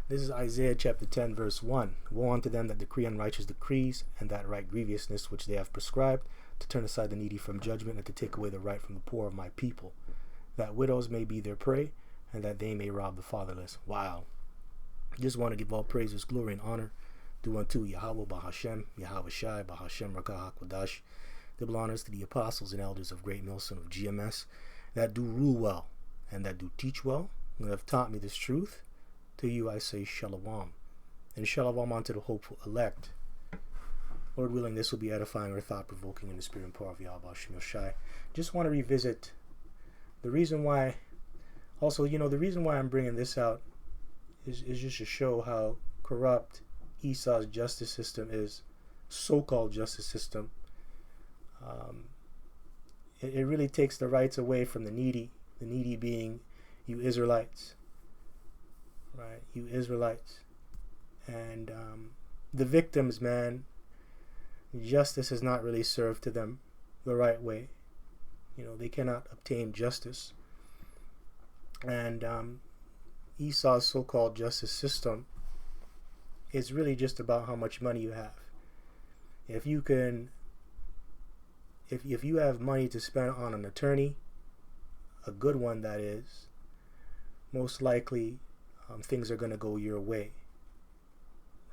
This is Isaiah chapter 10, verse 1. Woe unto them that decree unrighteous decrees, and that write grievousness which they have prescribed, to turn aside the needy from judgment, and to take away the right from the poor of my people, that widows may be their prey, and that they may rob the fatherless. Wow. Just want to give all praises, glory, and honor due unto Yahweh Bahashem, Yahweh Shai, Bahashem Rakah HaKodash. Double honors to the apostles and elders of Great Millstone of GMS that do rule well and that do teach well, and have taught me this truth. To you I say Shalom, and Shalom unto the hopeful elect. Lord willing, this will be edifying or thought-provoking in the spirit and power of Yahweh Shem Shai. Just want to revisit the reason why. Also, the reason why I'm bringing this out is just to show how corrupt Esau's justice system is, so-called justice system. It really takes the rights away from the needy being you Israelites, right? You Israelites. And the victims, man, justice is not really served to them the right way. They cannot obtain justice. And Esau's so-called justice system is really just about how much money you have. If you have money to spend on an attorney, a good one that is, most likely things are going to go your way,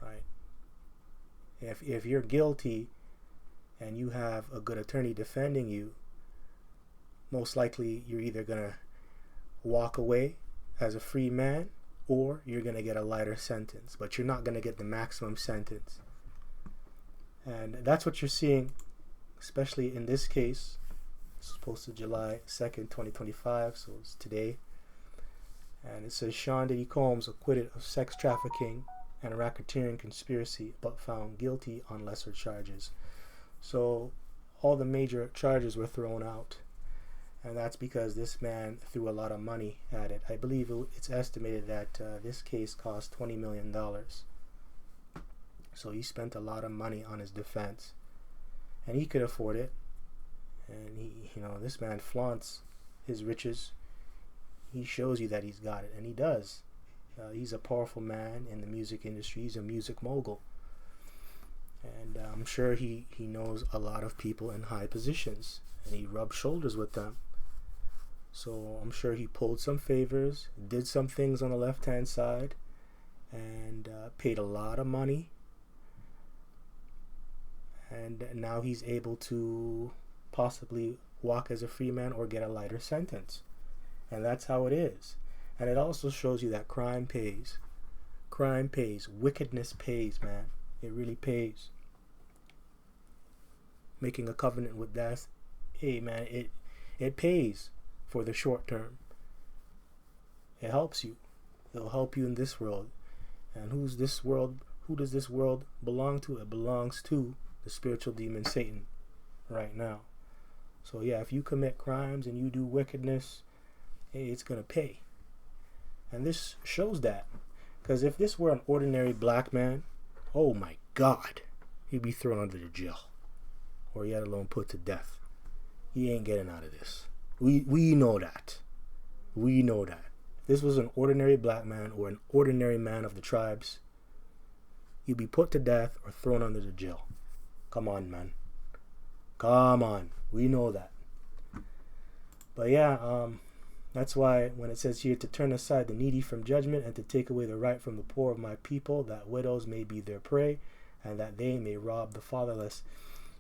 right? If you're guilty and you have a good attorney defending you, most likely you're either going to walk away as a free man, or you're going to get a lighter sentence, but you're not going to get the maximum sentence. And that's what you're seeing, especially in this case. It's posted July 2nd, 2025, so it's today. And it says, Sean Diddy Combs acquitted of sex trafficking and racketeering conspiracy, but found guilty on lesser charges. So all the major charges were thrown out. And that's because this man threw a lot of money at it. I believe it's estimated that this case cost $20 million. So he spent a lot of money on his defense. And he could afford it. And this man flaunts his riches. He shows you that he's got it. And he does. He's a powerful man in the music industry. He's a music mogul. And I'm sure he knows a lot of people in high positions. And he rubs shoulders with them. So I'm sure he pulled some favors, did some things on the left-hand side, and paid a lot of money. And now he's able to possibly walk as a free man or get a lighter sentence. And that's how it is. And it also shows you that crime pays. Crime pays. Wickedness pays, man. It really pays. Making a covenant with death, hey, man, it pays. For the short term, it helps you. It'll help you in this world. And who does this world belong to? It belongs to the spiritual demon Satan right now. So yeah, if you commit crimes and you do wickedness, hey, it's gonna pay. And this shows that, because if this were an ordinary black man, oh my God, he'd be thrown under the jail, or yet alone put to death. He ain't getting out of this. We know that. We know that. If this was an ordinary black man or an ordinary man of the tribes, he'd be put to death or thrown under the jail. Come on, man. Come on. We know that. But yeah, that's why when it says here to turn aside the needy from judgment and to take away the right from the poor of my people, that widows may be their prey and that they may rob the fatherless.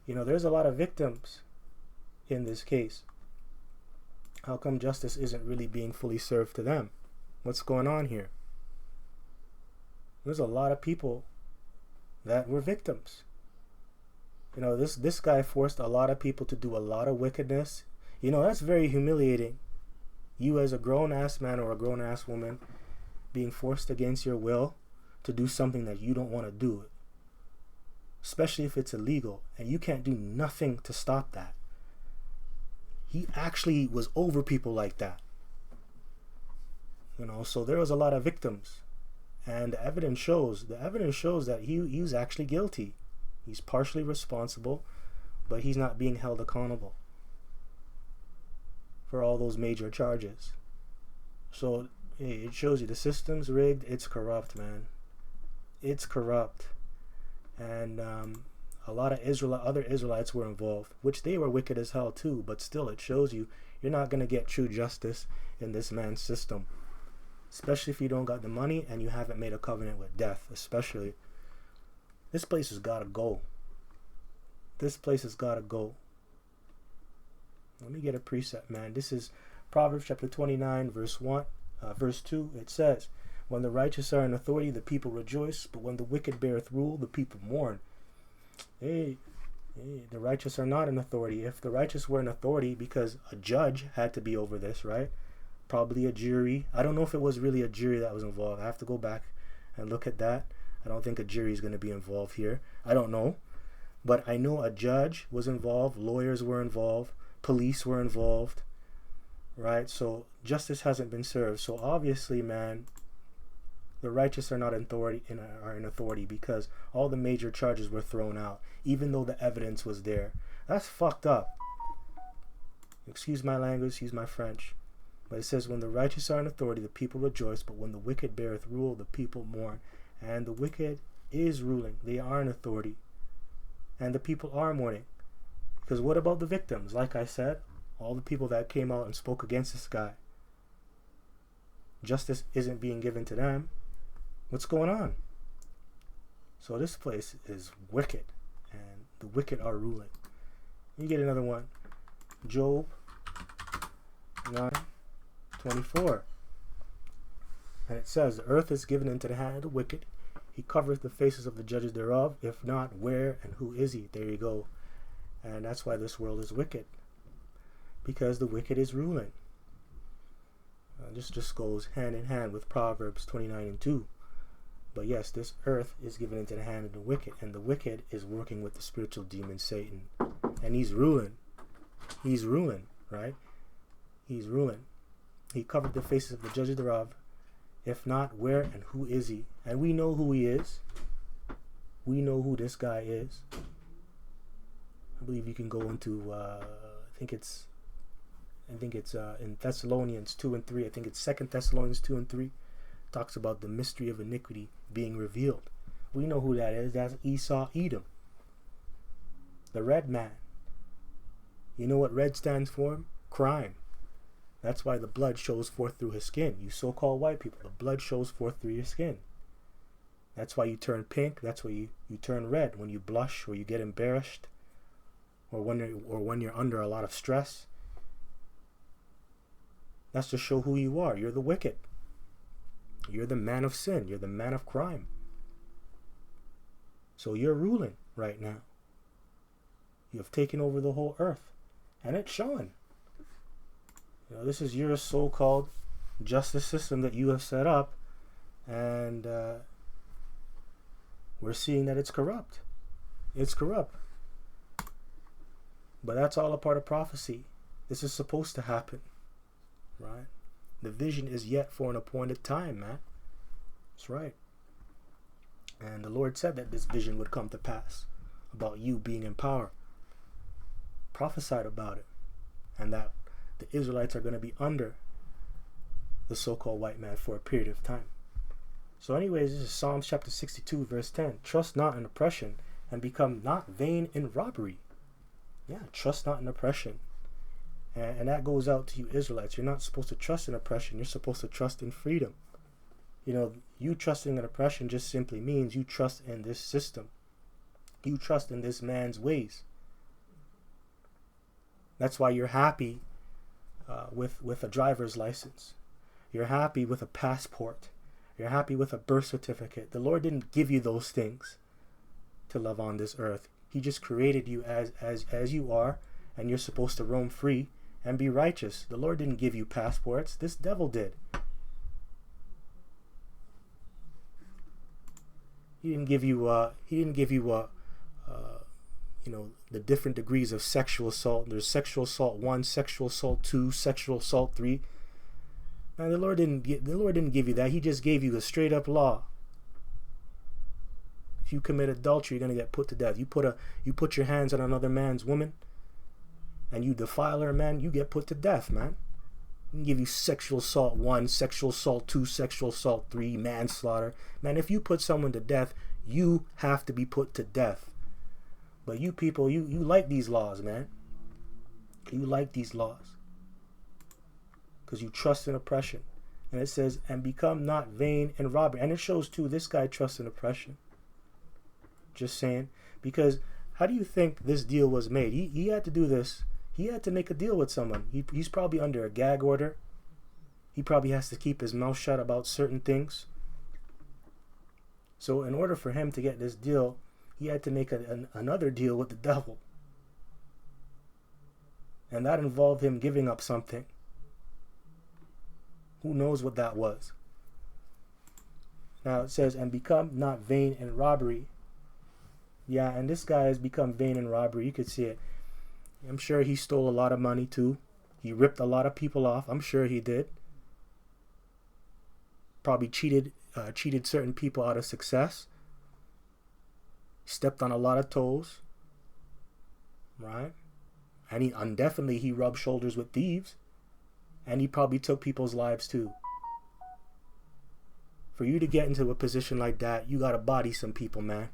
There's a lot of victims in this case. How come justice isn't really being fully served to them? What's going on here? There's a lot of people that were victims. This guy forced a lot of people to do a lot of wickedness. That's very humiliating. You as a grown-ass man or a grown-ass woman being forced against your will to do something that you don't want to do. Especially if it's illegal and you can't do nothing to stop that. He actually was over people like that. So there was a lot of victims. And the evidence shows that he was actually guilty. He's partially responsible, but he's not being held accountable for all those major charges. So, Hey, it shows you the system's rigged. It's corrupt, man. It's corrupt. And a lot of other Israelites were involved, which they were wicked as hell too. But still, it shows you you're not going to get true justice in this man's system. Especially if you don't got the money and you haven't made a covenant with death. Especially. This place has got to go. This place has got to go. Let me get a precept, man. This is Proverbs chapter 29, verse 2. It says, when the righteous are in authority, the people rejoice, but when the wicked beareth rule, the people mourn. Hey, the righteous are not in authority. If the righteous were in authority, because a judge had to be over this, right? Probably a jury. I don't know if it was really a jury that was involved. I have to go back and look at that. I don't think a jury is going to be involved here. I don't know. But I know a judge was involved. Lawyers were involved. Police were involved. Right? So justice hasn't been served. So obviously, man, the righteous are not in authority because all the major charges were thrown out, even though the evidence was there. That's fucked up. Excuse my language, excuse my French. But it says, when the righteous are in authority, the people rejoice, but when the wicked beareth rule, the people mourn. And the wicked is ruling. They are in authority. And the people are mourning. Because what about the victims? Like I said, all the people that came out and spoke against this guy. Justice isn't being given to them. What's going on? So this place is wicked. And the wicked are ruling. You get another one. Job 9:24. And it says, the earth is given into the hand of the wicked. He covereth the faces of the judges thereof. If not, where and who is he? There you go. And that's why this world is wicked. Because the wicked is ruling. This just goes hand in hand with Proverbs 29:2. But yes, this earth is given into the hand of the wicked. And the wicked is working with the spiritual demon Satan. And he's ruling. He's ruling, right? He's ruling. He covered the faces of the judges thereof. If not, where and who is he? And we know who he is. We know who this guy is. I believe you can go into, I think it's in Thessalonians 2 and 3. I think it's 2 Thessalonians 2 and 3. Talks about the mystery of iniquity being revealed. We know who that is. That's Esau, Edom. The red man. You know what red stands for? Crime. That's why the blood shows forth through his skin. You so-called white people, the blood shows forth through your skin. That's why you turn pink. That's why you turn red when you blush or you get embarrassed or when you're under a lot of stress. That's to show who you are. You're the wicked. You're the man of sin. You're the man of crime. So you're ruling right now. You have taken over the whole earth. And it's showing. You know, this is your so-called justice system that you have set up. And we're seeing that it's corrupt. It's corrupt. But that's all a part of prophecy. This is supposed to happen. Right? The vision is yet for an appointed time, man. That's right. And the Lord said that this vision would come to pass about you being in power. Prophesied about it. And that the Israelites are going to be under the so-called white man for a period of time. So anyways, this is Psalms chapter 62 verse 10. Trust not in oppression and become not vain in robbery. Yeah, trust not in oppression. And that goes out to you Israelites. You're not supposed to trust in oppression. You're supposed to trust in freedom. You know, you trusting in oppression just simply means you trust in this system. You trust in this man's ways. That's why you're happy with a driver's license. You're happy with a passport. You're happy with a birth certificate. The Lord didn't give you those things to love on this earth. He just created you as you are, and you're supposed to roam free and be righteous. The Lord didn't give you passports. This devil did. He didn't give you the different degrees of sexual assault. There's sexual assault 1, sexual assault 2, sexual assault 3. Now the Lord didn't give you that. He just gave you a straight up law. If you commit adultery, you're gonna get put to death. You put your hands on another man's woman and you defile her, man, you get put to death, man. Give you sexual assault 1, sexual assault 2, sexual assault 3, manslaughter. Man, if you put someone to death, you have to be put to death. But you people, you like these laws, man. You like these laws. Because you trust in oppression. And it says, and become not vain in robbery. And it shows too, this guy trusts in oppression. Just saying. Because how do you think this deal was made? He had to do this. He had to make a deal with someone. He's probably under a gag order. He probably has to keep his mouth shut about certain things. So in order for him to get this deal, he had to make another deal with the devil. And that involved him giving up something. Who knows what that was? Now it says, and become not vain in robbery. Yeah, and this guy has become vain in robbery. You could see it. I'm sure he stole a lot of money too. He ripped a lot of people off. I'm sure he did. Probably cheated certain people out of success. Stepped on a lot of toes. Right? And definitely he rubbed shoulders with thieves. And he probably took people's lives too. For you to get into a position like that, you gotta body some people, man.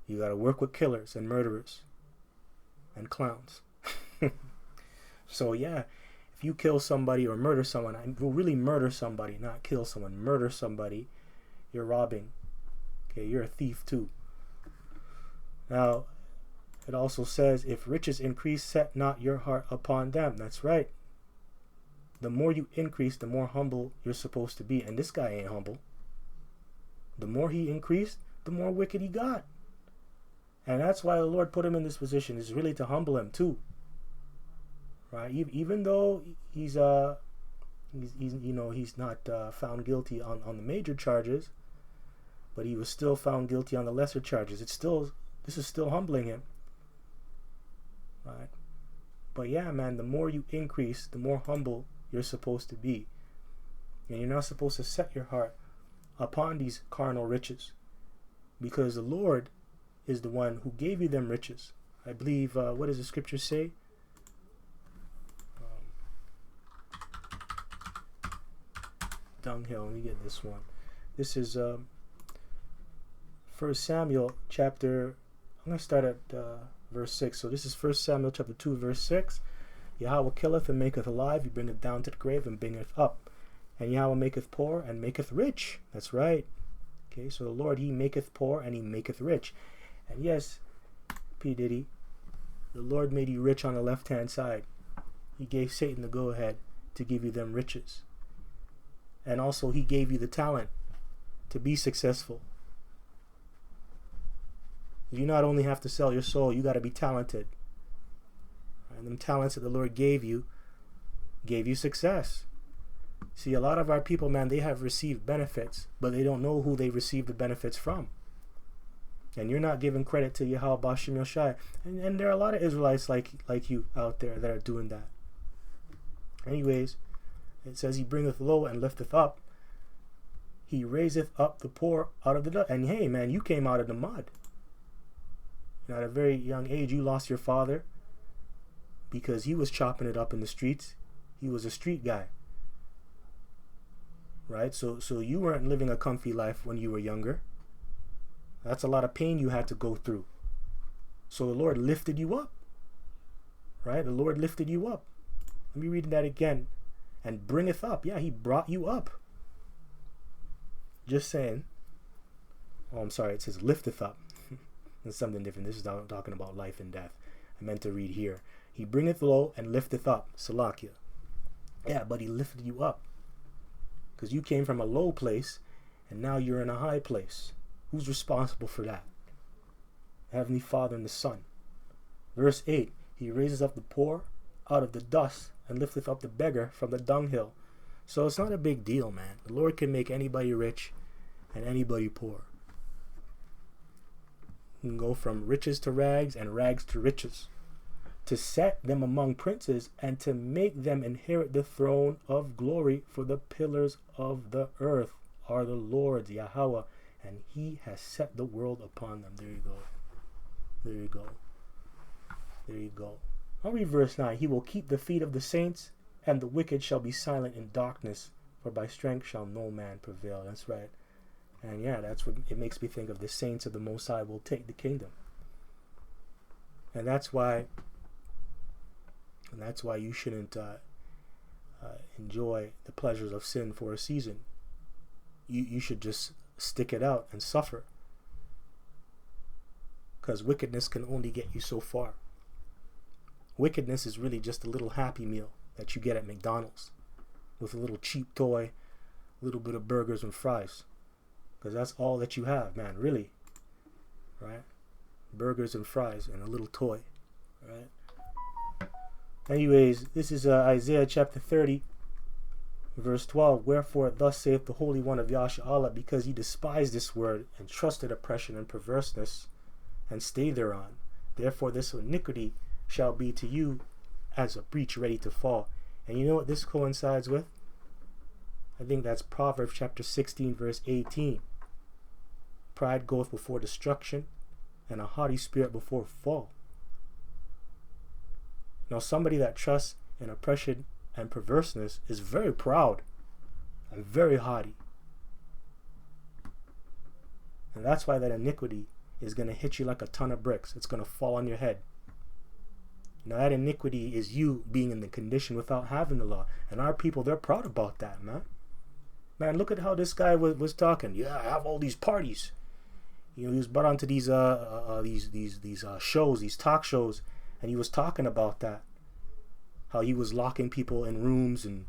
You gotta work with killers and murderers. And clowns. So yeah, if you kill somebody or murder someone, and really murder somebody, not kill someone, murder somebody, you're robbing. Okay, you're a thief too. Now, it also says, if riches increase, set not your heart upon them. That's right. The more you increase, the more humble you're supposed to be. And this guy ain't humble. The more he increased, the more wicked he got. And that's why the Lord put him in this position, is really to humble him too. Right? Even though he's not found guilty on the major charges, but he was still found guilty on the lesser charges. This is still humbling him. Right? But yeah, man, the more you increase, the more humble you're supposed to be. And you're not supposed to set your heart upon these carnal riches, because the Lord is the one who gave you them riches. I believe, what does the scripture say? Dunghill, let me get this one. This is 1 Samuel chapter, I'm going to start at verse 6. So this is 1 Samuel chapter 2, verse 6. Yahweh killeth and maketh alive, he bringeth down to the grave and bringeth up. And Yahweh maketh poor and maketh rich. That's right. Okay, so the Lord, he maketh poor and he maketh rich. And yes, P. Diddy, the Lord made you rich on the left-hand side. He gave Satan the go-ahead to give you them riches. And also he gave you the talent to be successful. You not only have to sell your soul, you got to be talented. And them talents that the Lord gave you success. See, a lot of our people, man, they have received benefits, but they don't know who they received the benefits from. And you're not giving credit to Yahweh Bashim Yoshai. And there are a lot of Israelites like you out there that are doing that. Anyways, it says he bringeth low and lifteth up. He raiseth up the poor out of the dust. And hey, man, you came out of the mud. At a very young age, you lost your father because he was chopping it up in the streets. He was a street guy. Right? So you weren't living a comfy life when you were younger. That's a lot of pain you had to go through. So the Lord lifted you up. Right? The Lord lifted you up. Let me read that again. And bringeth up. Yeah, he brought you up. Just saying. Oh, I'm sorry. It says lifteth up. It's something different. This is talking about life and death. I meant to read here. He bringeth low and lifteth up. Salakia. Yeah, but he lifted you up. Because you came from a low place and now you're in a high place. Who's responsible for that? Heavenly Father and the Son. Verse 8. He raises up the poor out of the dust and lifteth up the beggar from the dunghill. So it's not a big deal, man. The Lord can make anybody rich and anybody poor. You can go from riches to rags and rags to riches, to set them among princes and to make them inherit the throne of glory. For the pillars of the earth are the Lord's, Yahweh, and he has set the world upon them. There you go. There you go. There you go. I'll read verse 9. He will keep the feet of the saints And the wicked shall be silent in darkness, for by strength shall no man prevail. That's right. And yeah, that's what it makes me think of. The saints of the Most High will take the kingdom. And that's why you shouldn't enjoy the pleasures of sin for a season. You should just stick it out and suffer. Because wickedness can only get you so far. Wickedness is really just a little Happy Meal that you get at McDonald's with a little cheap toy, a little bit of burgers and fries. Because that's all that you have, man, really. Right? Burgers and fries and a little toy. Right? Anyways, this is Isaiah chapter 30, verse 12. Wherefore, thus saith the Holy One of Yasha, because ye despised this word, and trusted oppression and perverseness, and stayed thereon. Therefore, this iniquity shall be to you as a breach ready to fall. And you know what this coincides with? I think that's Proverbs chapter 16, verse 18. Pride goeth before destruction, and a haughty spirit before fall. Now, somebody that trusts in oppression and perverseness is very proud and very haughty. And that's why that iniquity is going to hit you like a ton of bricks. It's going to fall on your head. Now, that iniquity is you being in the condition without having the law. And our people, they're proud about that, man. Man, look at how this guy was talking. Yeah, I have all these parties. You know, he was brought onto these shows, these talk shows, and he was talking about that. How he was locking people in rooms, and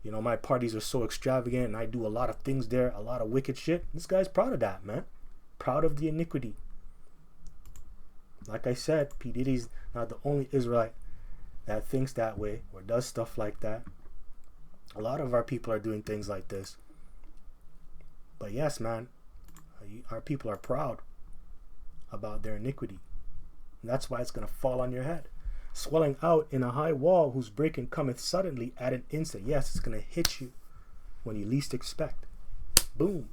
you know, my parties are so extravagant, and I do a lot of things there, a lot of wicked shit. This guy's proud of that, man. Proud of the iniquity. Like I said, P. Diddy's not the only Israelite that thinks that way or does stuff like that. A lot of our people are doing things like this. But yes, man, our people are proud about their iniquity. And that's why it's going to fall on your head. Swelling out in a high wall, whose breaking cometh suddenly at an instant. Yes, it's going to hit you when you least expect. Boom.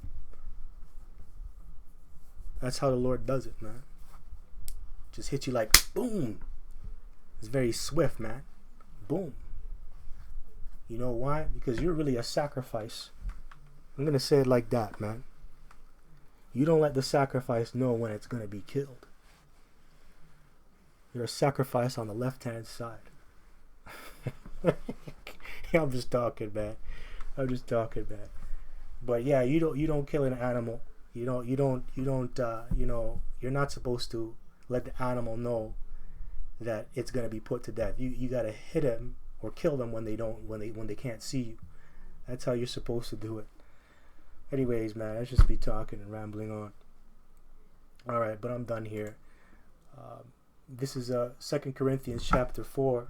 That's how the Lord does it, man. Just hit you like boom. It's very swift, man. Boom. You know why? Because you're really a sacrifice. I'm going to say it like that, man. You don't let the sacrifice know when it's going to be killed. You're a sacrifice on the left-hand side. I'm just talking, man. But yeah, you don't kill an animal. You're not supposed to let the animal know that it's going to be put to death. You got to hit them or kill them when they can't see you. That's how you're supposed to do it. Anyways, man, I just be talking and rambling on. All right, but I'm done here. This is 2 Corinthians chapter 4,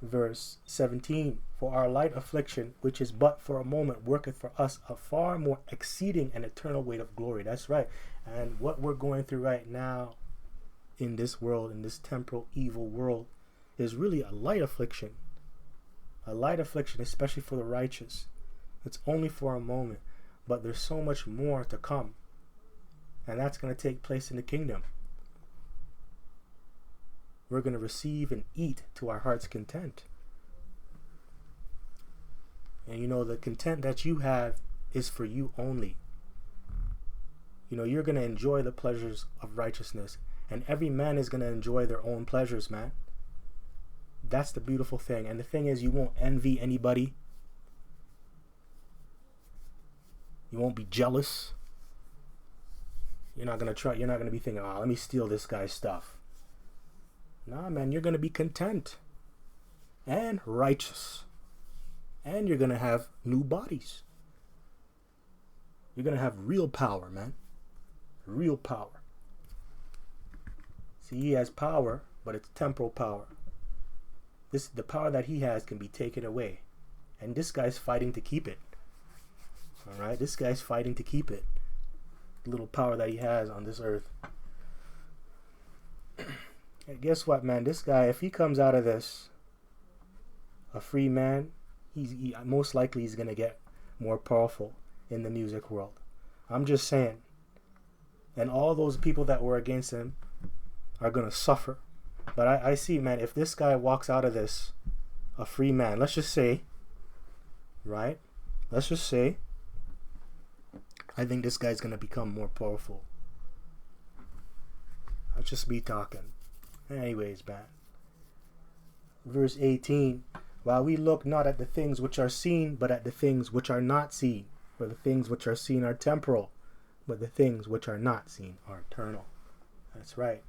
verse 17. For our light affliction, which is but for a moment, worketh for us a far more exceeding and eternal weight of glory. That's right. And what we're going through right now in this world, in this temporal evil world, is really a light affliction. A light affliction, especially for the righteous. It's only for a moment, but there's so much more to come. And that's going to take place in the kingdom. We're going to receive and eat to our heart's content. And you know, the content that you have is for you only. You know, you're going to enjoy the pleasures of righteousness. And every man is going to enjoy their own pleasures, man. That's the beautiful thing. And the thing is, you won't envy anybody. You won't be jealous. You're not going to be thinking, oh, let me steal this guy's stuff. Nah, man, you're going to be content and righteous. And you're going to have new bodies. You're going to have real power, man. Real power. See, he has power, but it's temporal power. The power that he has can be taken away. And this guy's fighting to keep it. All right? This guy's fighting to keep it. The little power that he has on this earth. And guess what, man? This guy, if he comes out of this a free man, he most likely he's going to get more powerful in the music world. I'm just saying. And all those people that were against him are going to suffer. But I see, man, if this guy walks out of this a free man, let's just say, right? Let's just say, I think this guy's going to become more powerful. I'll just be talking. Anyways, man. Verse 18. While we look not at the things which are seen, but at the things which are not seen. For the things which are seen are temporal, but the things which are not seen are eternal. That's right.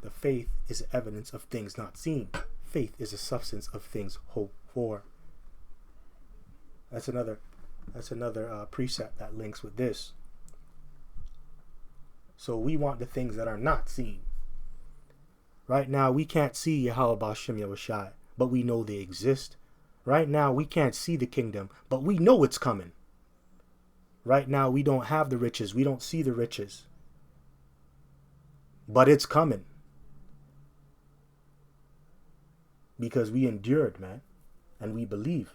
The faith is evidence of things not seen. Faith is a substance of things hoped for. That's another precept that links with this. So we want the things that are not seen. Right now, we can't see Yahweh B'Shem Yahushai, but we know they exist. Right now, we can't see the kingdom, but we know it's coming. Right now, we don't have the riches. We don't see the riches. But it's coming. Because we endured, man. And we believe.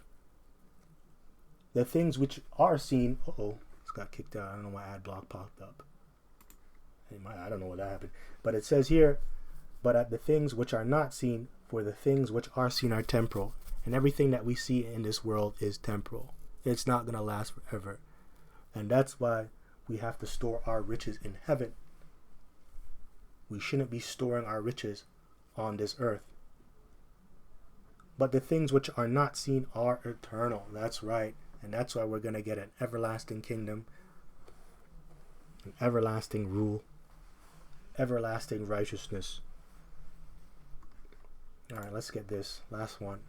The things which are seen... It's got kicked out. I don't know why ad block popped up. I don't know what that happened. But it says here, but at the things which are not seen, for the things which are seen are temporal. And everything that we see in this world is temporal. It's not going to last forever. And that's why we have to store our riches in heaven. We shouldn't be storing our riches on this earth. But the things which are not seen are eternal. That's right. And that's why we're going to get an everlasting kingdom, an everlasting rule, everlasting righteousness. All right, let's get this last one.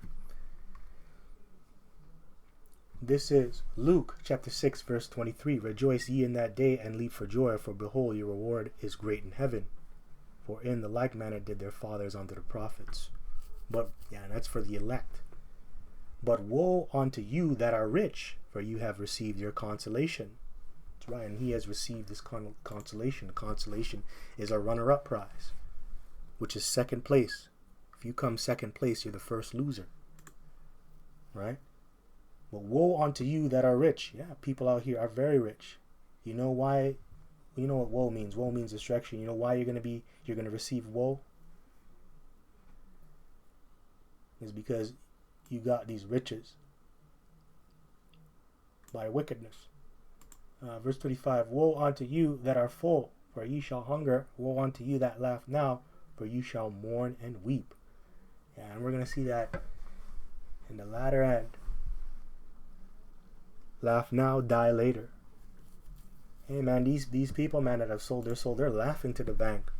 This is Luke chapter 6 verse 23. Rejoice ye in that day and leap for joy, for behold, your reward is great in heaven. For in the like manner did their fathers unto the prophets. But, that's for the elect. But woe unto you that are rich, for you have received your consolation. That's right, and he has received this consolation. The consolation is a runner-up prize, which is second place. If you come second place, you're the first loser. Right? But woe unto you that are rich. Yeah, people out here are very rich. You know why? You know what woe means. Woe means destruction. You know why you're going to receive woe? Is because you got these riches by wickedness. Verse 35, woe unto you that are full, for ye shall hunger. Woe unto you that laugh now, for you shall mourn and weep. Yeah, and we're going to see that in the latter end. Laugh now, die later. Hey man, these people, man, that have sold their soul, they're laughing to the bank.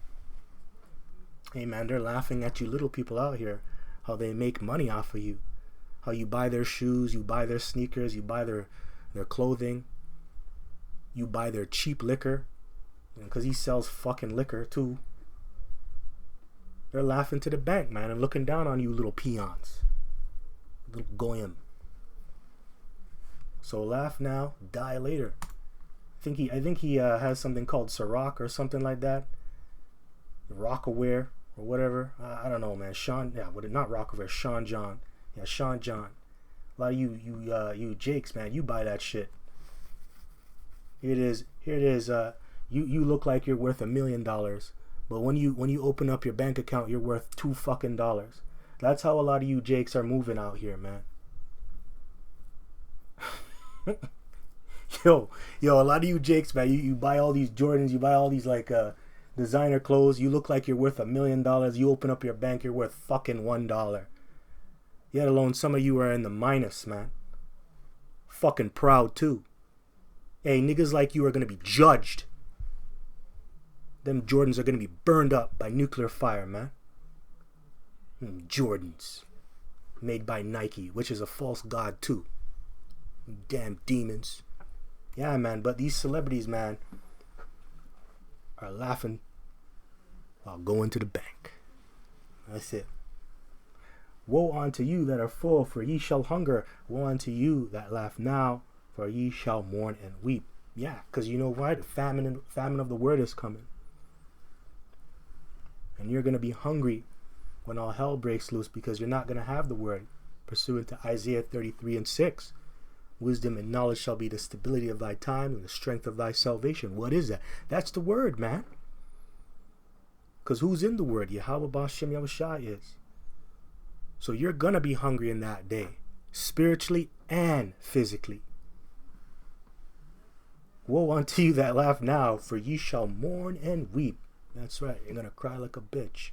Hey man, they're laughing at you little people out here, how they make money off of you. How you buy their shoes, you buy their sneakers, you buy their clothing, you buy their cheap liquor, because he sells fucking liquor too. They're laughing to the bank, man, and looking down on you little peons, little goyim. So laugh now, die later. I think he has something called Ciroc or something like that, Rockaware or whatever. I don't know, man. Not Rockaware, Sean John. Yeah, Sean John. A lot of you Jakes, man, you buy that shit. Here it is. You look like you're worth $1 million, but when you open up your bank account, you're worth $2 fucking. That's how a lot of you Jakes are moving out here, man. Yo, a lot of you Jakes, man, you buy all these Jordans, you buy all these designer clothes. You look like you're worth $1 million. You open up your bank, you're worth fucking $1. Yet alone, some of you are in the minus, man. Fucking proud, too. Hey, niggas like you are going to be judged. Them Jordans are going to be burned up by nuclear fire, man. Jordans. Made by Nike, which is a false god, too. Damn demons. Yeah, man, but these celebrities, man, are laughing while going to the bank. That's it. Woe unto you that are full, for ye shall hunger. Woe unto you that laugh now, for ye shall mourn and weep. Yeah, because you know why? The famine of the word is coming. And you're going to be hungry when all hell breaks loose, because you're not going to have the word. Pursuant to Isaiah 33:6. Wisdom and knowledge shall be the stability of thy time and the strength of thy salvation. What is that? That's the word, man. Because who's in the word? Yahweh B'Shem Yahushai is. So you're going to be hungry in that day, spiritually and physically. Woe unto you that laugh now, for ye shall mourn and weep. That's right, you're going to cry like a bitch.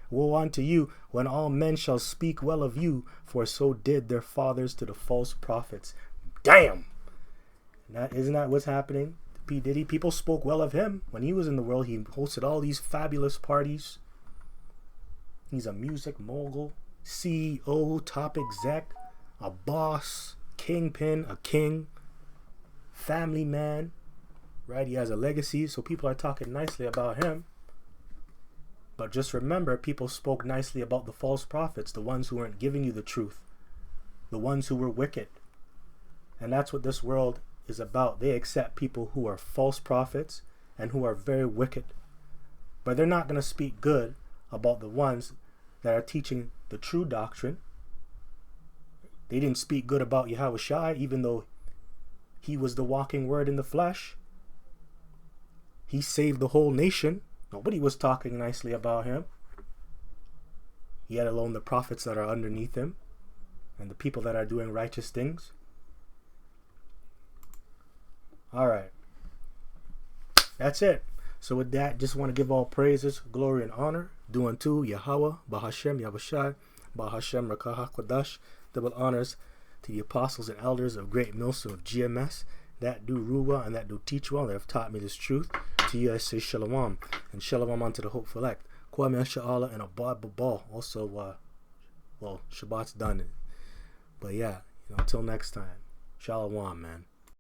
Woe unto you when all men shall speak well of you, for so did their fathers to the false prophets. Damn! Isn't that what's happening? P. Diddy, people spoke well of him when he was in the world. He hosted all these fabulous parties. He's a music mogul, CEO, top exec, a boss, kingpin, a king, family man, right? He has a legacy, so people are talking nicely about him. But just remember, people spoke nicely about the false prophets, the ones who weren't giving you the truth, the ones who were wicked. And that's what this world is about. They accept people who are false prophets and who are very wicked. But they're not going to speak good about the ones that are teaching the true doctrine. They didn't speak good about Yahushua, even though he was the walking word in the flesh. He saved the whole nation. Nobody was talking nicely about him, yet alone the prophets that are underneath him and the people that are doing righteous things. All right, that's it. So with that, just want to give all praises, glory, and honor due unto Yahweh, Bahashem, Yahushai, Bahashem, Rakah HaKodash. Double honors to the apostles and elders of Great Millstone of GMS that do rule well and that do teach well, that have taught me this truth. To you I say shalom, and shalom unto the hopeful elect. Kwame Sha'ala and Abad Babal. Also, well, Shabbat's done. But yeah, until next time, shalom, man.